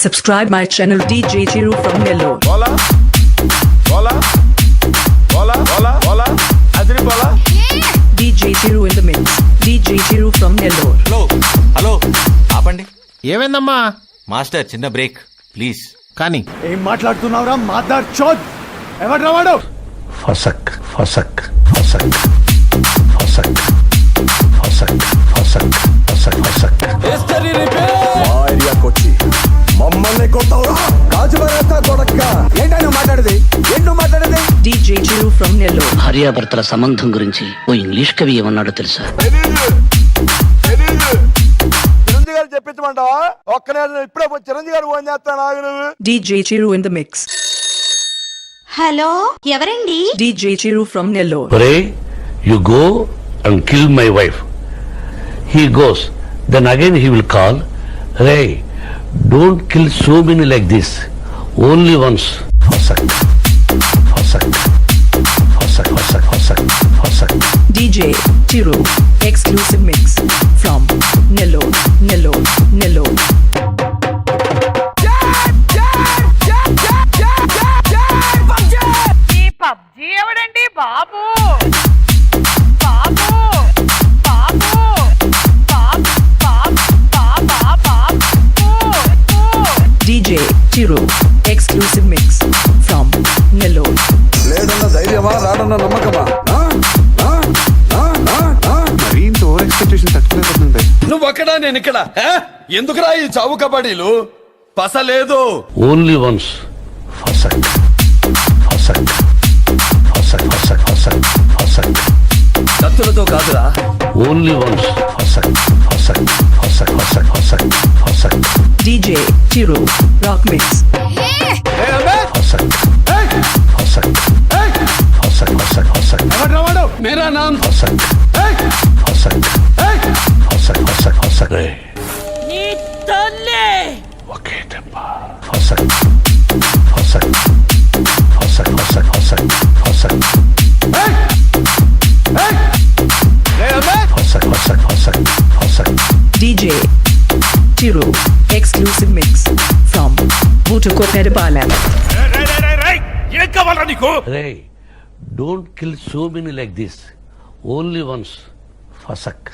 Subscribe my channel DJ Chiru from Nellore. Bola, bola, bola, bola, bola, adri bola. DJ Chiru in the mix. DJ Chiru from Nellore. Hello ఆపండి. ఏమైందమ్మా? Master చిన్న break please. కానీ ఏం మాట్లాడుతున్నావురా మాదార్ చోద్? ఎవడ్రా వాడు? ఫసక్ ఫసక్ ఫసక్ ఫసక్ ఫసక్ ఫసక్ ఫసక్ ఫసక్ ఏరియాకొచ్చి మమ్మల్ని కొట్టవురా రాజువరత కొడక్క. ఏంటని మాట్లాడేది? DJ Chiru from Nellore. భార్యాభర్తల సంబంధం గురించి ఓ ఇంగ్లీష్ కవి ఏమన్నాడో తెలుసా? చిరంజీవి గారు చెప్పించమంటావా? ఒక్కనే ఇప్పుడే చిరంజీవి గారు ఫోన్ చేస్తాను ఆగు నువ్వు. DJ Chiru in the mix. Hello ఎవరండి? DJ Chiru from Nellore. ఒరే you go and kill my wife. He goes then again he will call రే don't kill so many like this only once. ఫసక్ ఫసక్ ఫసక్ ఫసక్ ఫసక్ ఫసక్. DJ Chiru exclusive mix from Nellore. Nellore. Nellore. ఈ PUBG ఎవడండి బాబు? బాబు బాబు బాబు బాబు DJ Chiru exclusive mix from Nellore. లేదన్న ధైర్యమా రాడన్న నమ్మకమా? మరీ ఇంత ఓవర్ ఎక్స్పెక్టేషన్ తట్టుకోలేకపోతుంది. నువ్వు ఒక్కడా నేను ఇక్కడ. ఎందుకురా ఈ చావు కబడ్డీలు? పస లేదు. Only once. ఫసక్ ఫసక్ ఫసక్ ఫసక్ ఫసక్ ఫసక్. కత్తులతో కాదురా. Only once. ఫసక్ ఫసక్ ఫసక్ ఫసక్ ఫసక్ ఫసక్. DJ Chiru rock mix. ఫసక్ ఫసక్ ఫసక్ ఫసక్ ఫసక్. ఎవడ్రా వాడు? మేరా నామ్ ఫసక్ ఫసక్ ఫసక్ ఫసక్ ఫసక్. నీ తల్లి ఒకే దెబ్బ. ఫసక్ ఫసక్ ఫసక్ ఫసక్ ఫసక్ ఫసక్. ఫసక్ ఫసక్ ఫసక్ ఫసక్. DJ Chiru exclusive mix from Bhutukopedipalem. రే don't kill so many like this only once. ఫసక్.